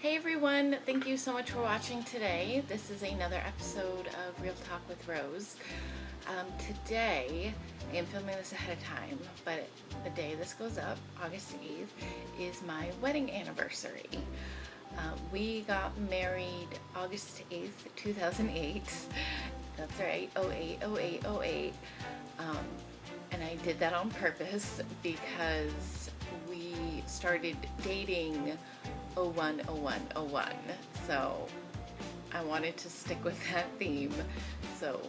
Hey everyone, thank you so much for watching today. This is another episode of Real Talk with Rose. Today, I am filming this ahead of time, but the day this goes up, August 8th, is my wedding anniversary. We got married August 8th, 2008. That's right, 08. And I did that on purpose because we started dating 01. So I wanted to stick with that theme. So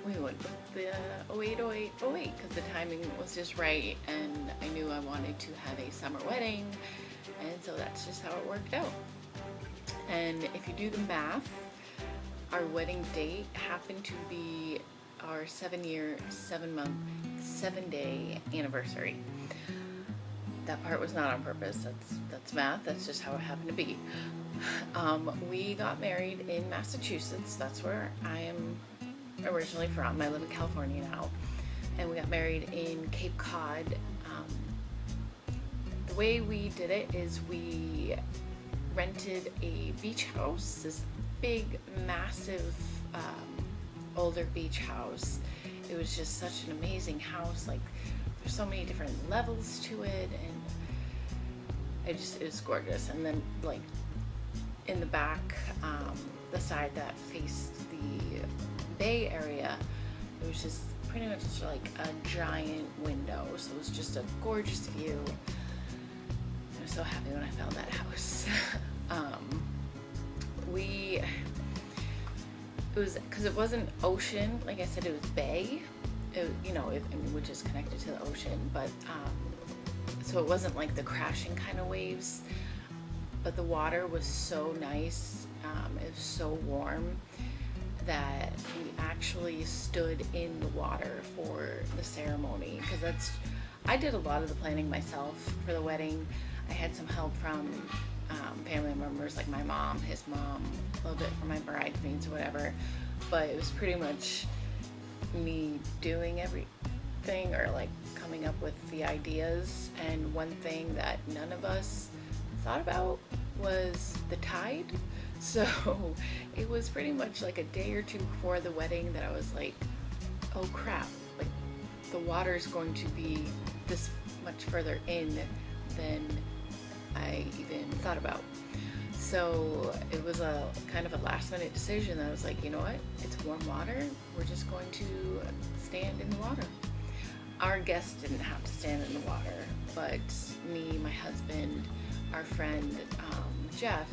we went with the 08 because the timing was just right, and I knew I wanted to have a summer wedding, and so that's just how it worked out. And if you do the math, our wedding date happened to be our 7-year, 7-month, 7-day anniversary. That part was not on purpose. That's math. That's just how it happened to be. We got married in Massachusetts. That's where I am originally from. I live in California now. And we got married in Cape Cod. The way we did it is we rented a beach house, this big, massive, older beach house. It was just such an amazing house. Like, there's so many different levels to it, and it was gorgeous. And then, like, in the back, the side that faced the bay area, it was just pretty much like a giant window, so it was just a gorgeous view. I was so happy when I found that house. It was, because it wasn't ocean, like I said, it was bay. Which is connected to the ocean, but so it wasn't like the crashing kind of waves, but the water was so nice. It was so warm that we actually stood in the water for the ceremony, because I did a lot of the planning myself for the wedding. I had some help from family members, like my mom, his mom, a little bit from my bridesmaids or whatever, but it was pretty much me doing everything, or like coming up with the ideas. And one thing that none of us thought about was the tide. So it was pretty much like a day or two before the wedding that I was like, oh crap, like the water's going to be this much further in than I even thought about. So it was a kind of a last minute decision. I was like, you know what? It's warm water. We're just going to stand in the water. Our guests didn't have to stand in the water, but me, my husband, our friend Jeff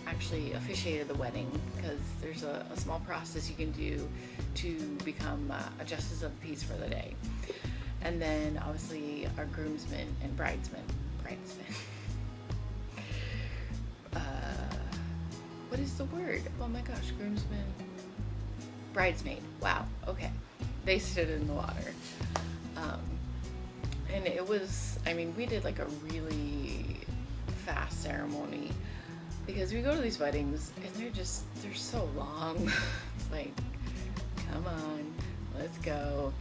actually officiated the wedding, because there's a small process you can do to become a justice of the peace for the day. And then obviously our groomsmen and bridesmen. What is the word? Oh my gosh, groomsmen, bridesmaid. Wow. Okay, they stood in the water, and it was. I mean, we did like a really fast ceremony, because we go to these weddings and they're so long. It's like, come on, let's go.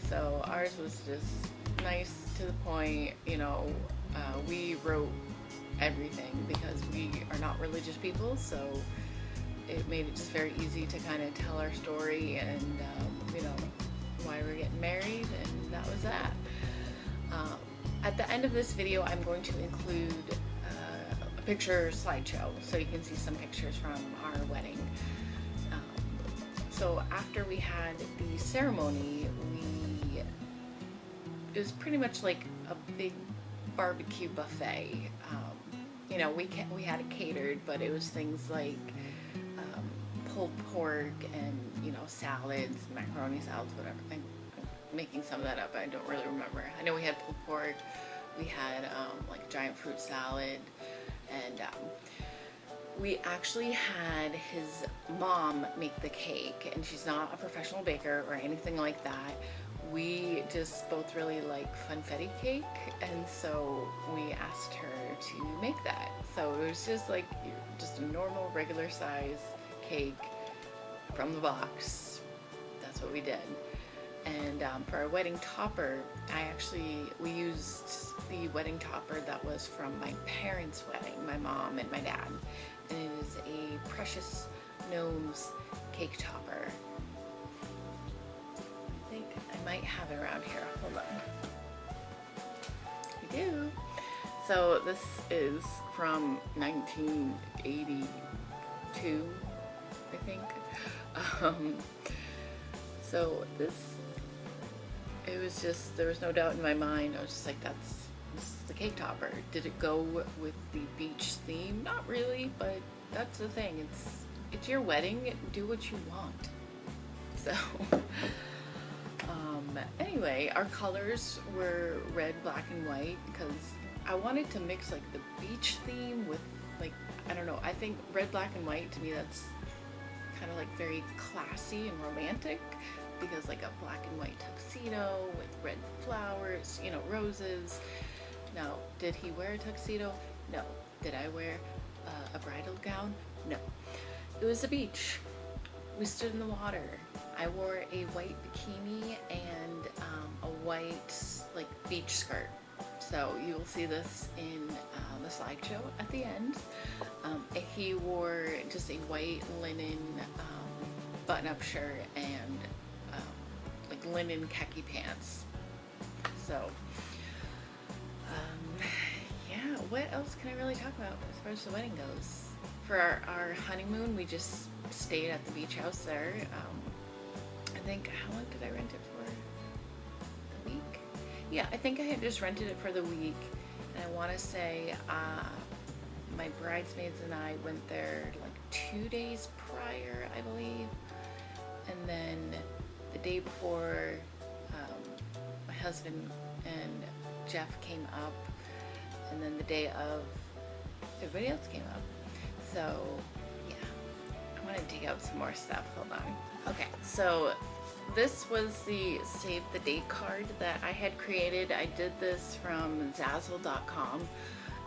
So ours was just nice, to the point. We wrote everything, because we are not religious people, so it made it just very easy to kind of tell our story and why we're getting married, and that was that. At the end of this video, I'm going to include a picture slideshow, so you can see some pictures from our wedding. So after we had the ceremony, it was pretty much like a big barbecue buffet. We had it catered, but it was things like pulled pork and salads, macaroni salads, whatever. I'm making some of that up. I don't really remember. I know we had pulled pork. We had like giant fruit salad, and we actually had his mom make the cake, and she's not a professional baker or anything like that. We just both really like funfetti cake, and so we asked her to make that. So it was just like just a normal, regular size cake from the box. That's what we did. And for our wedding topper, we used the wedding topper that was from my parents' wedding, my mom and my dad. And it is a Precious Gnomes cake topper. I think I might have it around here. Hold on. I do. So this is from 1982, I think. So it was just, there was no doubt in my mind. I was just like, this is the cake topper. Did it go with the beach theme? Not really, but that's the thing. It's your wedding. Do what you want. So anyway, our colors were red, black, and white because I wanted to mix like the beach theme with, like, I don't know, I think red, black, and white, to me that's kind of like very classy and romantic, because like a black and white tuxedo with red flowers, you know, roses. Now, did he wear a tuxedo? No. Did I wear a bridal gown? No. It was the beach. We stood in the water. I wore a white bikini and a white like beach skirt. So you will see this in the slideshow at the end. He wore just a white linen button-up shirt and like linen khaki pants. So yeah, what else can I really talk about as far as the wedding goes? For our honeymoon, we just stayed at the beach house there. I think, how long did I rent it for? A week? Yeah, I think I had just rented it for the week, and I want to say my bridesmaids and I went there like 2 days prior, I believe, and then the day before, my husband and Jeff came up, and then the day of, everybody else came up. So yeah, I want to dig out some more stuff. Hold on. Okay, so this was the save the date card that I had created. I did this from Zazzle.com,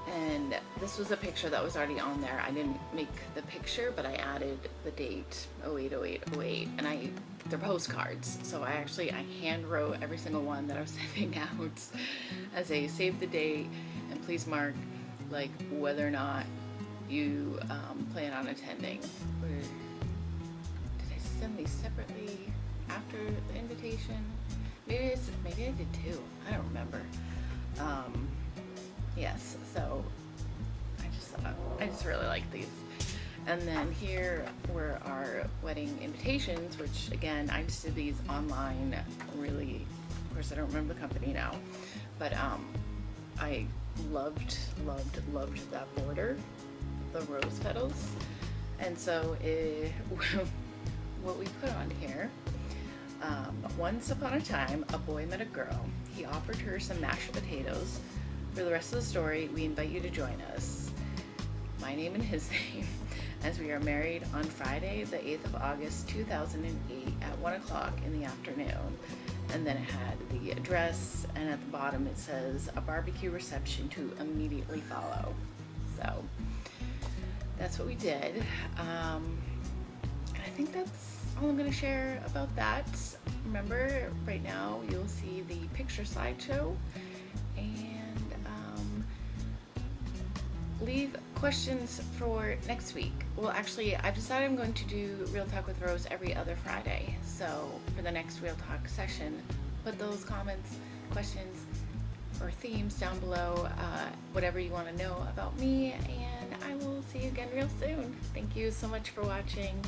and this was a picture that was already on there. I didn't make the picture, but I added the date 08/08/08, and they're postcards. So I hand wrote every single one that I was sending out as a save the date, and please mark like whether or not you plan on attending. Or did I send these separately after the invitation? Maybe I did too. I don't remember. Yes, so I just really like these. And then here were our wedding invitations, which again, I just did these online. Really, of course I don't remember the company now, but I loved that border, the rose petals. And so what we put on here, once upon a time, a boy met a girl. He offered her some mashed potatoes. For the rest of the story, we invite you to join us, my name and his name, as we are married on Friday, the 8th of August, 2008 at 1 o'clock in the afternoon. And then it had the address, and at the bottom it says a barbecue reception to immediately follow. So that's what we did. I think that's all I'm going to share about that. Remember, right now you'll see the picture slideshow, and leave questions for next week. Well, actually, I've decided I'm going to do Real Talk with Rose every other Friday. So for the next Real Talk session, put those comments, questions, or themes down below, whatever you want to know about me, and I will see you again real soon. Thank you so much for watching.